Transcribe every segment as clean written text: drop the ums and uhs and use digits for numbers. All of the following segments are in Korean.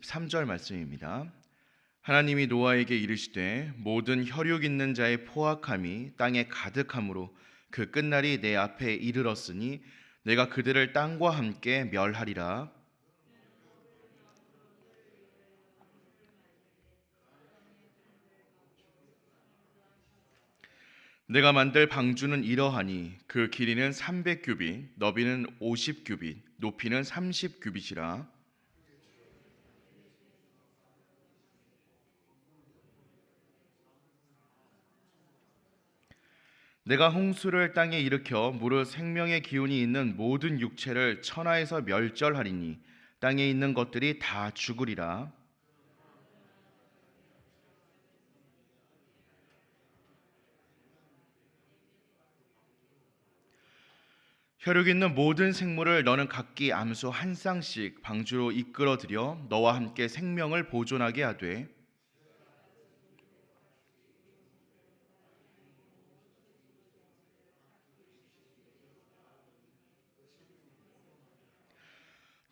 3절 말씀입니다. 하나님이 노아에게 이르시되 모든 혈육 있는 자의 포악함이 땅에 가득함으로 그 끝날이 내 앞에 이르렀으니 내가 그들을 땅과 함께 멸하리라. 내가 만들 방주는 이러하니 그 길이는 300규빗, 너비는 50규빗, 높이는 30규빗이라. 내가 홍수를 땅에 일으켜 무릇 생명의 기운이 있는 모든 육체를 천하에서 멸절하리니 땅에 있는 것들이 다 죽으리라. 혈육 있는 모든 생물을 너는 각기 암소 한 쌍씩 방주로 이끌어들여 너와 함께 생명을 보존하게 하되,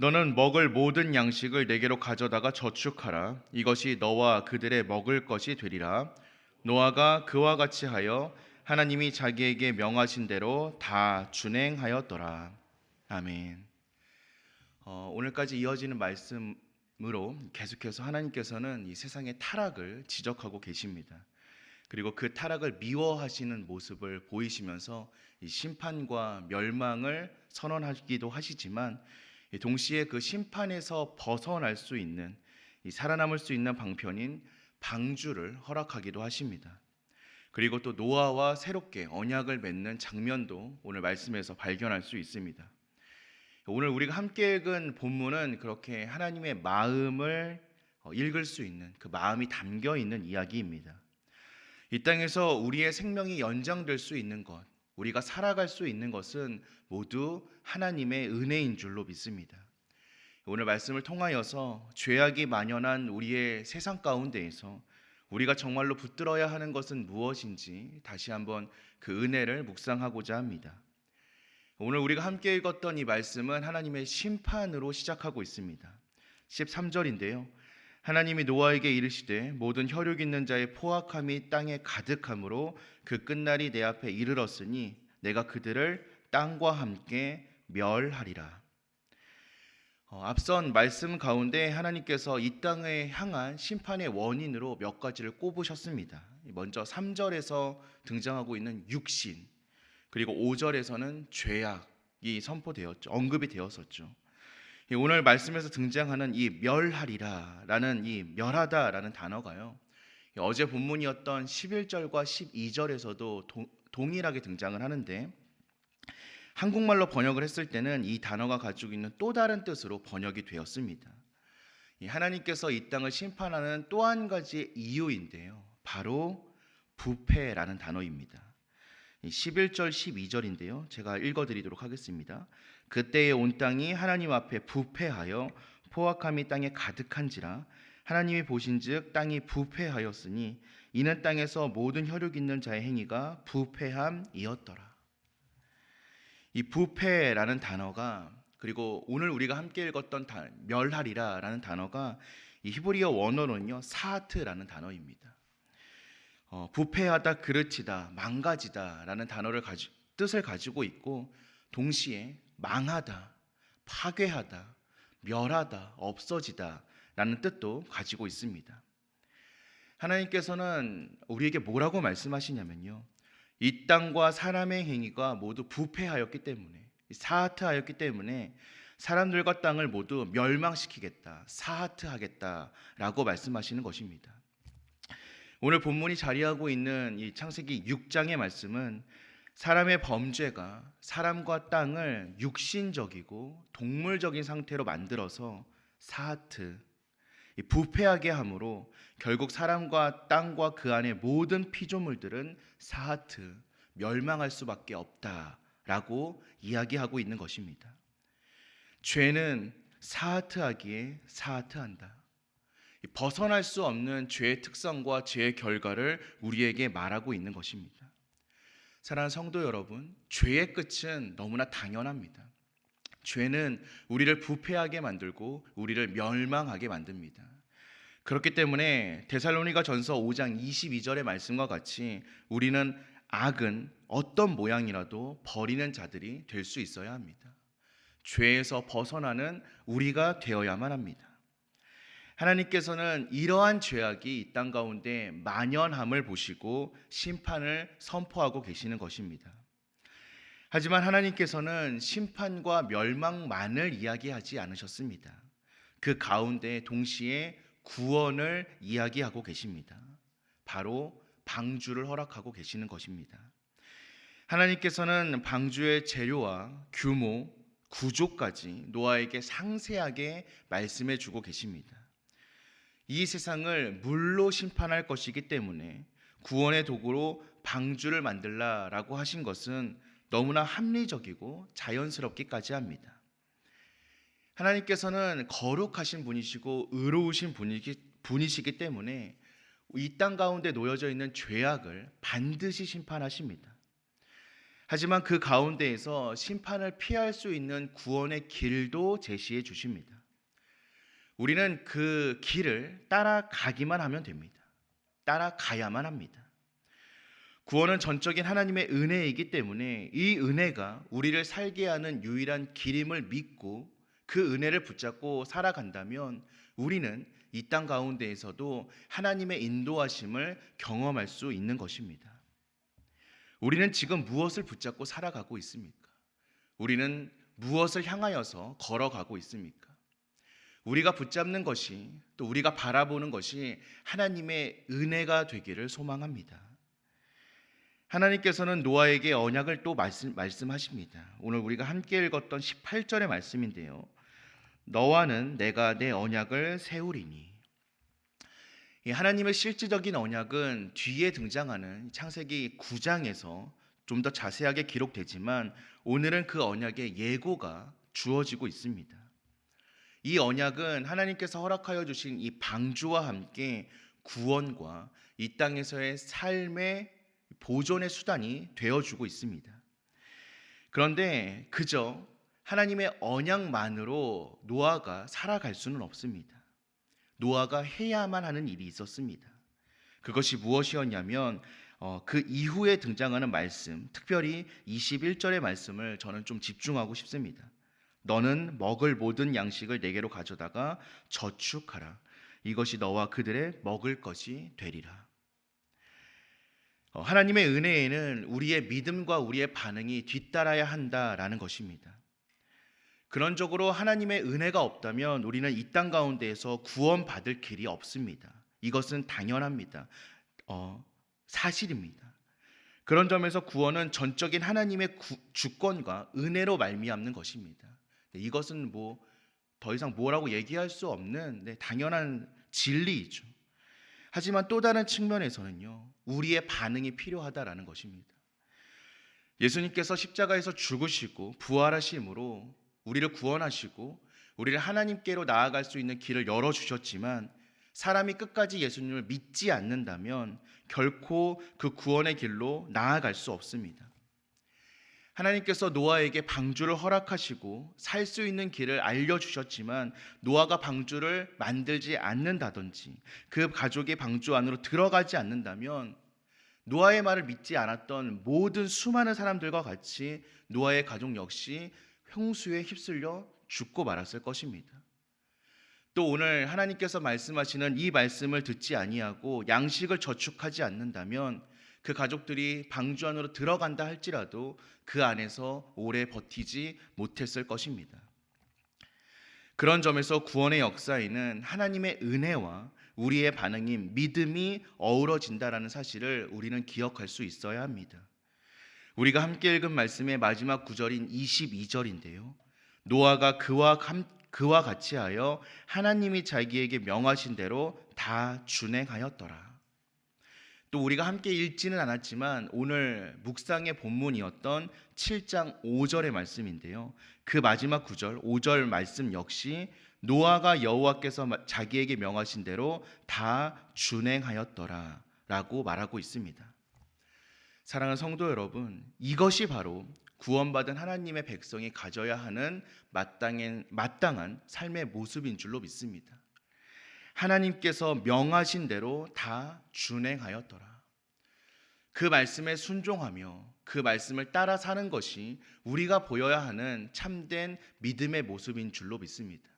너는 먹을 모든 양식을 내게로 가져다가 저축하라. 이것이 너와 그들의 먹을 것이 되리라. 노아가 그와 같이 하여 하나님이 자기에게 명하신 대로 다 준행하였더라. 아멘. 오늘까지 이어지는 말씀으로 계속해서 하나님께서는 이 세상의 타락을 지적하고 계십니다. 그리고 그 타락을 미워하시는 모습을 보이시면서 이 심판과 멸망을 선언하기도 하시지만, 동시에 그 심판에서 벗어날 수 있는, 이 살아남을 수 있는 방편인 방주를 허락하기도 하십니다. 그리고 또 노아와 새롭게 언약을 맺는 장면도 오늘 말씀에서 발견할 수 있습니다. 오늘 우리가 함께 읽은 본문은 그렇게 하나님의 마음을 읽을 수 있는, 그 마음이 담겨 있는 이야기입니다. 이 땅에서 우리의 생명이 연장될 수 있는 것, 우리가 살아갈 수 있는 것은 모두 하나님의 은혜인 줄로 믿습니다. 오늘 말씀을 통하여서 죄악이 만연한 우리의 세상 가운데에서 우리가 정말로 붙들어야 하는 것은 무엇인지 다시 한번 그 은혜를 묵상하고자 합니다. 오늘 우리가 함께 읽었던 이 말씀은 하나님의 심판으로 시작하고 있습니다. 13절인데요. 하나님이 노아에게 이르시되 모든 혈육 있는 자의 포악함이 땅에 가득함으로 그 끝날이 내 앞에 이르렀으니 내가 그들을 땅과 함께 멸하리라. 앞선 말씀 가운데 하나님께서 이 땅에 향한 심판의 원인으로 몇 가지를 꼽으셨습니다. 먼저 3절에서 등장하고 있는 육신, 그리고 5절에서는 죄악이 선포되었죠. 언급이 되었었죠. 오늘 말씀에서 등장하는 이 멸하리라라는 이 멸하다라는 단어가요, 어제 본문이었던 11절과 12절에서도 동일하게 등장을 하는데, 한국말로 번역을 했을 때는 이 단어가 가지고 있는 또 다른 뜻으로 번역이 되었습니다. 하나님께서 이 땅을 심판하는 또 한 가지 이유인데요, 바로 부패라는 단어입니다. 11절 12절인데요, 제가 읽어드리도록 하겠습니다. 그때에 온 땅이 하나님 앞에 부패하여 포악함이 땅에 가득한지라 하나님이 보신즉 땅이 부패하였으니 이는 땅에서 모든 혈육 있는 자의 행위가 부패함이었더라. 이 부패라는 단어가, 그리고 오늘 우리가 함께 읽었던 멸하리라라는 단어가 이 히브리어 원어로는요 사하트라는 단어입니다. 부패하다, 그르치다, 망가지다라는 단어를 뜻을 가지고 있고, 동시에 망하다, 파괴하다, 멸하다, 없어지다라는 뜻도 가지고 있습니다. 하나님께서는 우리에게 뭐라고 말씀하시냐면요, 이 땅과 사람의 행위가 모두 부패하였기 때문에, 사하트하였기 때문에 사람들과 땅을 모두 멸망시키겠다, 사하트하겠다라고 말씀하시는 것입니다. 오늘 본문이 자리하고 있는 이 창세기 6장의 말씀은 사람의 범죄가 사람과 땅을 육신적이고 동물적인 상태로 만들어서 사하트, 부패하게 함으로 결국 사람과 땅과 그 안의 모든 피조물들은 사하트, 멸망할 수밖에 없다라고 이야기하고 있는 것입니다. 죄는 사하트하기에 사하트한다. 벗어날 수 없는 죄의 특성과 죄의 결과를 우리에게 말하고 있는 것입니다. 사랑하는 성도 여러분, 죄의 끝은 너무나 당연합니다. 죄는 우리를 부패하게 만들고 우리를 멸망하게 만듭니다. 그렇기 때문에 데살로니가 전서 5장 22절의 말씀과 같이 우리는 악은 어떤 모양이라도 버리는 자들이 될 수 있어야 합니다. 죄에서 벗어나는 우리가 되어야만 합니다. 하나님께서는 이러한 죄악이 이 땅 가운데 만연함을 보시고 심판을 선포하고 계시는 것입니다. 하지만 하나님께서는 심판과 멸망만을 이야기하지 않으셨습니다. 그 가운데 동시에 구원을 이야기하고 계십니다. 바로 방주를 허락하고 계시는 것입니다. 하나님께서는 방주의 재료와 규모, 구조까지 노아에게 상세하게 말씀해 주고 계십니다. 이 세상을 물로 심판할 것이기 때문에 구원의 도구로 방주를 만들라라고 하신 것은 너무나 합리적이고 자연스럽기까지 합니다. 하나님께서는 거룩하신 분이시고 의로우신 분이시기 때문에 이 땅 가운데 놓여져 있는 죄악을 반드시 심판하십니다. 하지만 그 가운데에서 심판을 피할 수 있는 구원의 길도 제시해 주십니다. 우리는 그 길을 따라가기만 하면 됩니다. 따라가야만 합니다. 구원은 전적인 하나님의 은혜이기 때문에 이 은혜가 우리를 살게 하는 유일한 길임을 믿고 그 은혜를 붙잡고 살아간다면 우리는 이 땅 가운데에서도 하나님의 인도하심을 경험할 수 있는 것입니다. 우리는 지금 무엇을 붙잡고 살아가고 있습니까? 우리는 무엇을 향하여서 걸어가고 있습니까? 우리가 붙잡는 것이, 또 우리가 바라보는 것이 하나님의 은혜가 되기를 소망합니다. 하나님께서는 노아에게 언약을 또 말씀하십니다. 오늘 우리가 함께 읽었던 18절의 말씀인데요. 너와는 내가 내 언약을 세우리니. 하나님의 실질적인 언약은 뒤에 등장하는 창세기 9장에서 좀 더 자세하게 기록되지만 오늘은 그 언약의 예고가 주어지고 있습니다. 이 언약은 하나님께서 허락하여 주신 이 방주와 함께 구원과 이 땅에서의 삶의 보존의 수단이 되어주고 있습니다. 그런데 그저 하나님의 언약만으로 노아가 살아갈 수는 없습니다. 노아가 해야만 하는 일이 있었습니다. 그것이 무엇이었냐면 그 이후에 등장하는 말씀, 특별히 21절의 말씀을 저는 좀 집중하고 싶습니다. 너는 먹을 모든 양식을 내게로 가져다가 저축하라. 이것이 너와 그들의 먹을 것이 되리라. 하나님의 은혜에는 우리의 믿음과 우리의 반응이 뒤따라야 한다라는 것입니다. 근원적으로 하나님의 은혜가 없다면 우리는 이 땅 가운데에서 구원받을 길이 없습니다. 이것은 당연합니다. 사실입니다. 그런 점에서 구원은 전적인 하나님의 주권과 은혜로 말미암는 것입니다. 이것은 더 이상 뭐라고 얘기할 수 없는 당연한 진리이죠. 하지만 또 다른 측면에서는요, 우리의 반응이 필요하다라는 것입니다. 예수님께서 십자가에서 죽으시고 부활하심으로 우리를 구원하시고 우리를 하나님께로 나아갈 수 있는 길을 열어주셨지만 사람이 끝까지 예수님을 믿지 않는다면 결코 그 구원의 길로 나아갈 수 없습니다. 하나님께서 노아에게 방주를 허락하시고 살 수 있는 길을 알려주셨지만 노아가 방주를 만들지 않는다든지 그 가족이 방주 안으로 들어가지 않는다면 노아의 말을 믿지 않았던 모든 수많은 사람들과 같이 노아의 가족 역시 홍수에 휩쓸려 죽고 말았을 것입니다. 또 오늘 하나님께서 말씀하시는 이 말씀을 듣지 아니하고 양식을 저축하지 않는다면 그 가족들이 방주 안으로 들어간다 할지라도 그 안에서 오래 버티지 못했을 것입니다. 그런 점에서 구원의 역사에는 하나님의 은혜와 우리의 반응인 믿음이 어우러진다라는 사실을 우리는 기억할 수 있어야 합니다. 우리가 함께 읽은 말씀의 마지막 구절인 22절인데요. 노아가 그와 같이 하여 하나님이 자기에게 명하신 대로 다 준행하였더라. 또 우리가 함께 읽지는 않았지만 오늘 묵상의 본문이었던 7장 5절의 말씀인데요. 그 마지막 구절 5절 말씀 역시 노아가 여호와께서 자기에게 명하신 대로 다 준행하였더라 라고 말하고 있습니다. 사랑하는 성도 여러분, 이것이 바로 구원받은 하나님의 백성이 가져야 하는 마땅한 삶의 모습인 줄로 믿습니다. 하나님께서 명하신 대로 다 준행하였더라. 그 말씀에 순종하며 그 말씀을 따라 사는 것이 우리가 보여야 하는 참된 믿음의 모습인 줄로 믿습니다.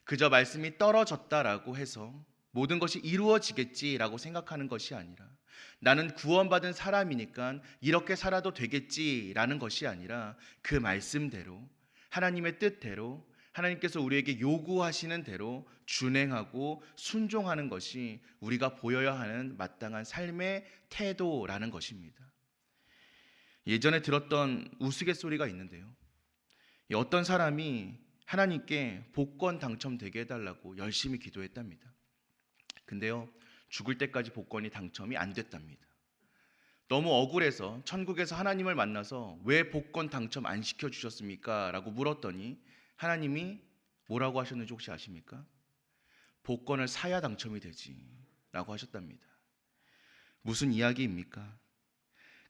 그저 말씀이 떨어졌다라고 해서 모든 것이 이루어지겠지라고 생각하는 것이 아니라, 나는 구원받은 사람이니까 이렇게 살아도 되겠지라는 것이 아니라, 그 말씀대로 하나님의 뜻대로 하나님께서 우리에게 요구하시는 대로 준행하고 순종하는 것이 우리가 보여야 하는 마땅한 삶의 태도라는 것입니다. 예전에 들었던 우스갯소리가 있는데요, 어떤 사람이 하나님께 복권 당첨되게 해달라고 열심히 기도했답니다. 근데요, 죽을 때까지 복권이 당첨이 안 됐답니다. 너무 억울해서 천국에서 하나님을 만나서 왜 복권 당첨 안 시켜주셨습니까? 라고 물었더니 하나님이 뭐라고 하셨는지 혹시 아십니까? 복권을 사야 당첨이 되지 라고 하셨답니다. 무슨 이야기입니까?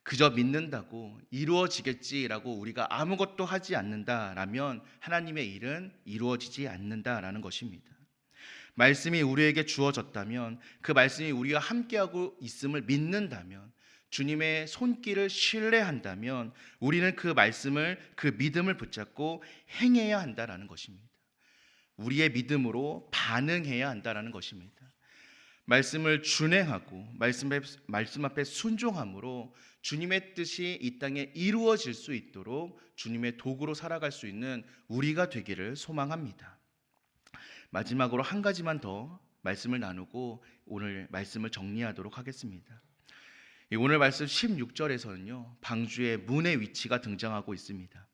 그저 믿는다고 이루어지겠지라고 우리가 아무것도 하지 않는다라면 하나님의 일은 이루어지지 않는다라는 것입니다. 말씀이 우리에게 주어졌다면, 그 말씀이 우리와 함께하고 있음을 믿는다면, 주님의 손길을 신뢰한다면 우리는 그 말씀을, 그 믿음을 붙잡고 행해야 한다라는 것입니다. 우리의 믿음으로 반응해야 한다라는 것입니다. 말씀을 준행하고 말씀 앞에 순종함으로 주님의 뜻이 이 땅에 이루어질 수 있도록 주님의 도구로 살아갈 수 있는 우리가 되기를 소망합니다. 마지막으로 한 가지만 더 말씀을 나누고 오늘 말씀을 정리하도록 하겠습니다. 오늘 말씀 16절에서는요, 방주의 문의 위치가 등장하고 있습니다.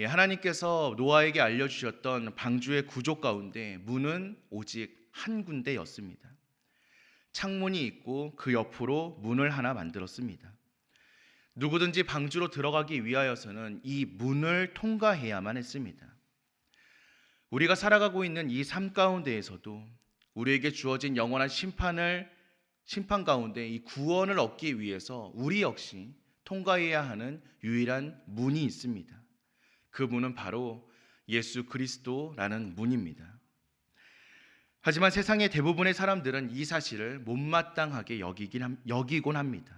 하나님께서 노아에게 알려주셨던 방주의 구조 가운데 문은 오직 한 군데였습니다. 창문이 있고 그 옆으로 문을 하나 만들었습니다. 누구든지 방주로 들어가기 위하여서는 이 문을 통과해야만 했습니다. 우리가 살아가고 있는 이 삶 가운데에서도 우리에게 주어진 영원한 심판 가운데 이 구원을 얻기 위해서 우리 역시 통과해야 하는 유일한 문이 있습니다. 그 문은 바로 예수 그리스도라는 문입니다. 하지만 세상의 대부분의 사람들은 이 사실을 못마땅하게 여기곤 합니다.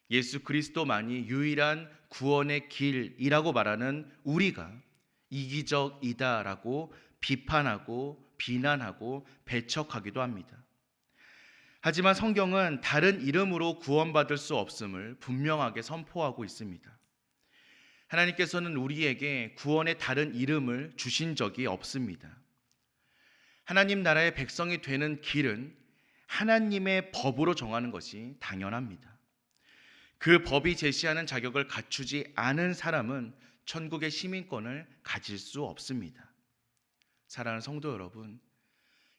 예수 그리스도만이 유일한 구원의 길이라고 말하는 우리가 이기적이다라고 비판하고 비난하고 배척하기도 합니다. 하지만 성경은 다른 이름으로 구원받을 수 없음을 분명하게 선포하고 있습니다. 하나님께서는 우리에게 구원의 다른 이름을 주신 적이 없습니다. 하나님 나라의 백성이 되는 길은 하나님의 법으로 정하는 것이 당연합니다. 그 법이 제시하는 자격을 갖추지 않은 사람은 천국의 시민권을 가질 수 없습니다. 사랑하는 성도 여러분,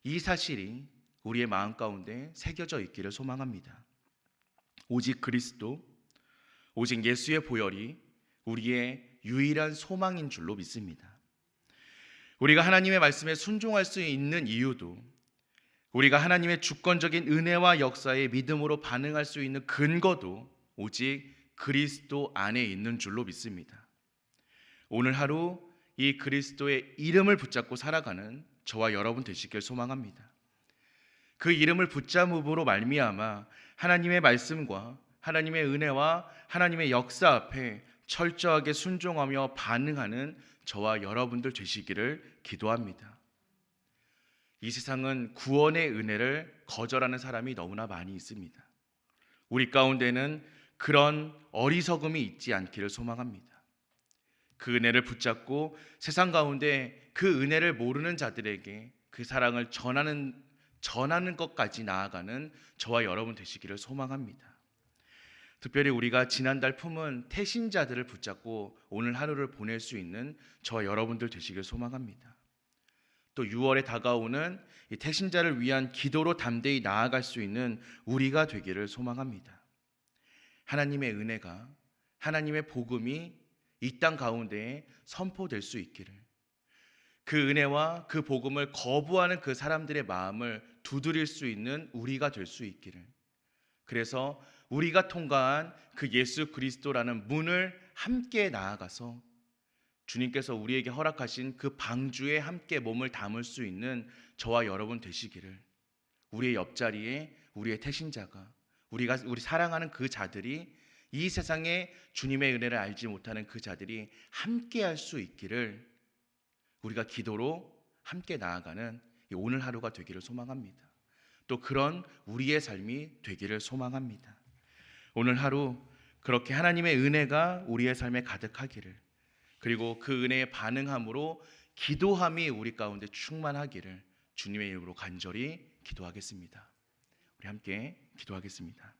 이 사실이 우리의 마음 가운데 새겨져 있기를 소망합니다. 오직 그리스도, 오직 예수의 보혈이 우리의 유일한 소망인 줄로 믿습니다. 우리가 하나님의 말씀에 순종할 수 있는 이유도, 우리가 하나님의 주권적인 은혜와 역사에 믿음으로 반응할 수 있는 근거도 오직 그리스도 안에 있는 줄로 믿습니다. 오늘 하루 이 그리스도의 이름을 붙잡고 살아가는 저와 여러분 되시길 소망합니다. 그 이름을 붙잡음으로 말미암아 하나님의 말씀과 하나님의 은혜와 하나님의 역사 앞에 철저하게 순종하며 반응하는 저와 여러분들 되시기를 기도합니다. 이 세상은 구원의 은혜를 거절하는 사람이 너무나 많이 있습니다. 우리 가운데는 그런 어리석음이 있지 않기를 소망합니다. 그 은혜를 붙잡고 세상 가운데 그 은혜를 모르는 자들에게 그 사랑을 전하는 것까지 나아가는 저와 여러분 되시기를 소망합니다. 특별히 우리가 지난달 품은 태신자들을 붙잡고 오늘 하루를 보낼 수 있는 저와 여러분들 되시길 소망합니다. 또 6월에 다가오는 이 태신자를 위한 기도로 담대히 나아갈 수 있는 우리가 되기를 소망합니다. 하나님의 은혜가, 하나님의 복음이 이 땅 가운데에 선포될 수 있기를, 그 은혜와 그 복음을 거부하는 그 사람들의 마음을 두드릴 수 있는 우리가 될 수 있기를, 그래서 우리가 통과한 그 예수 그리스도라는 문을 함께 나아가서 주님께서 우리에게 허락하신 그 방주에 함께 몸을 담을 수 있는 저와 여러분 되시기를, 우리의 옆자리에 우리의 태신자가, 우리 사랑하는 그 자들이, 이 세상에 주님의 은혜를 알지 못하는 그 자들이 함께 할 수 있기를 우리가 기도로 함께 나아가는 이 오늘 하루가 되기를 소망합니다. 또 그런 우리의 삶이 되기를 소망합니다. 오늘 하루 그렇게 하나님의 은혜가 우리의 삶에 가득하기를, 그리고 그 은혜에 반응함으로 기도함이 우리 가운데 충만하기를 주님의 이름으로 간절히 기도하겠습니다. 우리 함께 기도하겠습니다.